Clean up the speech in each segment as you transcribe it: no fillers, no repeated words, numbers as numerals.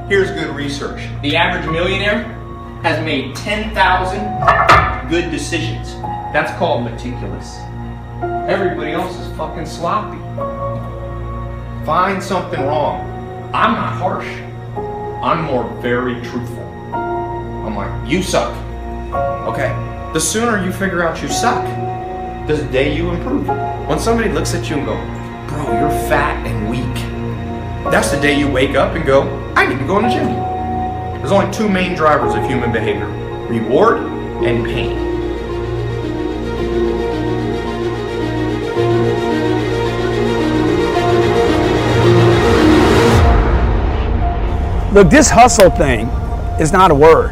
Here's good research. The average millionaire has made 10,000 good decisions. That's called meticulous. Everybody else is fucking sloppy. Find something wrong. I'm not harsh. I'm more very truthful. I'm like, you suck. Okay. The sooner you figure out you suck, the day you improve. When somebody looks at you and go, bro, you're fat and weak, that's the day you wake up and go, I need to go in the gym. There's only two main drivers of human behavior: reward and pain. Look, this hustle thing is not a word.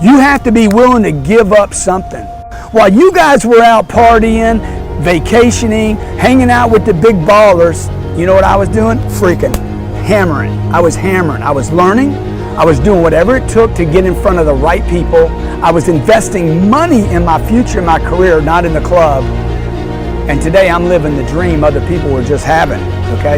You have to be willing to give up something. While you guys were out partying, vacationing, hanging out with the big ballers, you know what I was doing? Freaking hammering. I was hammering. I was learning. I was doing whatever it took to get in front of the right people. I was investing money in my future, in my career, not in the club. And today I'm living the dream other people were just having, okay?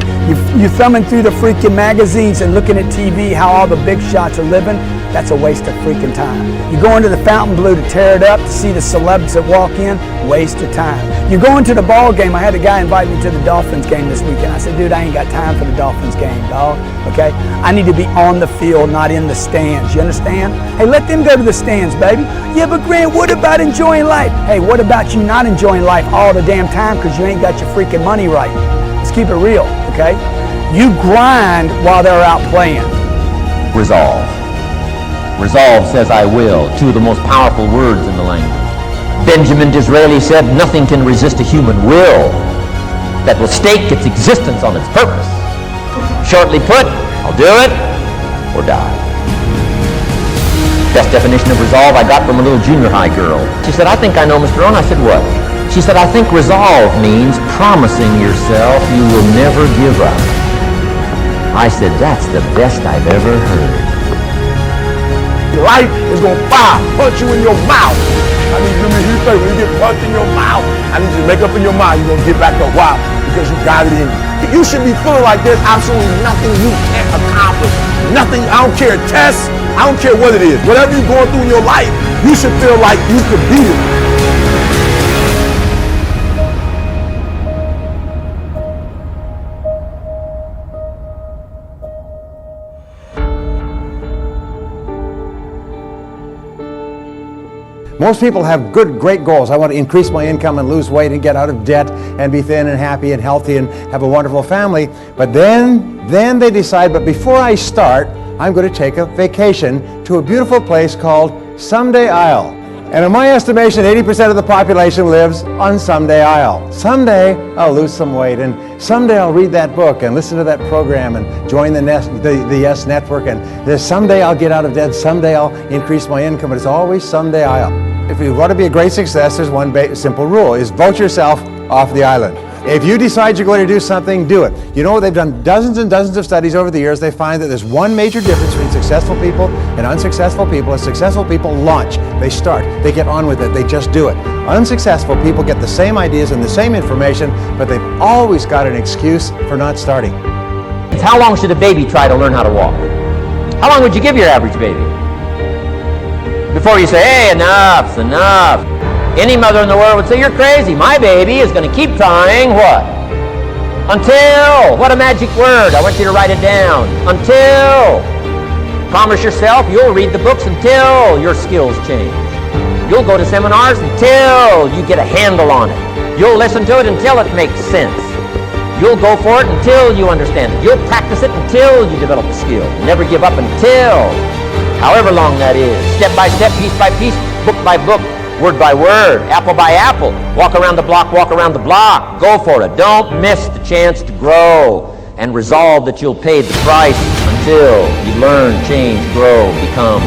You thumbing through the freaking magazines and looking at TV how all the big shots are living, that's a waste of freaking time. You go into the Fontainebleau to tear it up, to see the celebs that walk in, waste of time. You go into the ball game. I had a guy invite me to the Dolphins game this weekend. I said, dude, I ain't got time for the Dolphins game, dog, okay? I need to be on the field, not in the stands, you understand? Hey, let them go to the stands, baby. Yeah, but Grant, what about enjoying life? Hey, what about you not enjoying life all the damn time because you ain't got your freaking money right? Let's keep it real, okay? You grind while they're out playing. Resolve. Resolve says I will, two of the most powerful words in the language. Benjamin Disraeli said, nothing can resist a human will that will stake its existence on its purpose. Shortly put, I'll do it or die. Best definition of resolve I got from a little junior high girl. She said, I think I know, Mr. Rohn. I said, what? She said, I think resolve means promising yourself you will never give up. I said, that's the best I've ever heard. Life is going to punch you in your mouth. I need you to say, when you get punched in your mouth, I need you to make up in your mind you're going to get back up. Why? Because you got it in you. You should be feeling like there's absolutely nothing you can't accomplish. Nothing, I don't care, tests, I don't care what it is. Whatever you're going through in your life, you should feel like you could beat it. Most people have great goals. I want to increase my income and lose weight and get out of debt and be thin and happy and healthy and have a wonderful family. But then they decide, but before I start, I'm going to take a vacation to a beautiful place called Someday Isle. And in my estimation, 80% of the population lives on Someday Isle. Someday I'll lose some weight, and someday I'll read that book and listen to that program and join the Yes Network, and someday I'll get out of debt, someday I'll increase my income, but it's always Someday Isle. If you want to be a great success, there's one simple rule, is vote yourself off the island. If you decide you're going to do something, do it. You know, they've done dozens and dozens of studies over the years. They find that there's one major difference between successful people and unsuccessful people. Is successful people launch. They start. They get on with it. They just do it. Unsuccessful people get the same ideas and the same information, but they've always got an excuse for not starting. How long should a baby try to learn how to walk? How long would you give your average baby? Before you say, hey, enough's enough. Any mother in the world would say, you're crazy. My baby is going to keep trying what? Until. What a magic word. I want you to write it down. Until. Promise yourself you'll read the books until your skills change. You'll go to seminars until you get a handle on it. You'll listen to it until it makes sense. You'll go for it until you understand it. You'll practice it until you develop the skill. Never give up until, however long that is. Step by step, piece by piece, book by book, word by word, apple by apple. Walk around the block, walk around the block. Go for it. Don't miss the chance to grow, and resolve that you'll pay the price until you learn, change, grow, become.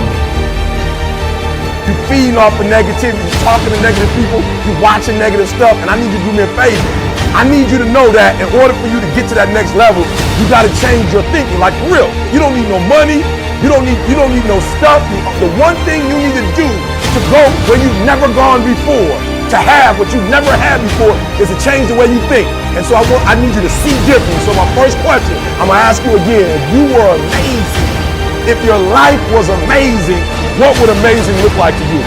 You feeding off of negativity, you talking to negative people, you watching negative stuff, and I need you to do me a favor. I need you to know that in order for you to get to that next level, you got to change your thinking. Like, for real, you don't need no money, you don't need no stuff. The one thing you need to do to go where you've never gone before, to have what you've never had before, is to change the way you think. And so I need you to see differently. So my first question, I'm gonna ask you again: if you were amazing, if your life was amazing, what would amazing look like to you?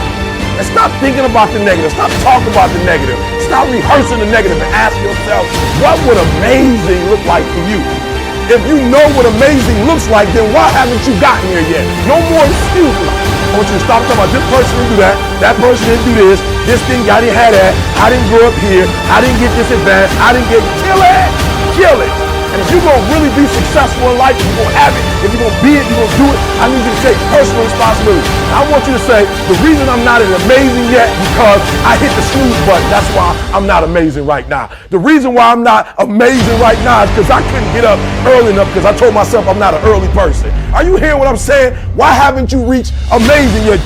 And stop thinking about the negative. Stop talking about the negative. Stop rehearsing the negative and ask yourself, what would amazing look like for you? If you know what amazing looks like, then why haven't you gotten here yet? No more excuses. I want you to stop talking about this person didn't do that person didn't do this thing, I didn't have that, I didn't grow up here, I didn't get this advantage, I didn't get, kill it. And if you're gonna really be successful in life, if you're gonna have it, if you're gonna be it, you're gonna do it, I need you to take personal responsibility. And I want you to say, the reason I'm not as amazing yet because I hit the snooze button. That's why I'm not amazing right now. The reason why I'm not amazing right now is because I couldn't get up early enough because I told myself I'm not an early person. Are you hearing what I'm saying? Why haven't you reached amazing yet?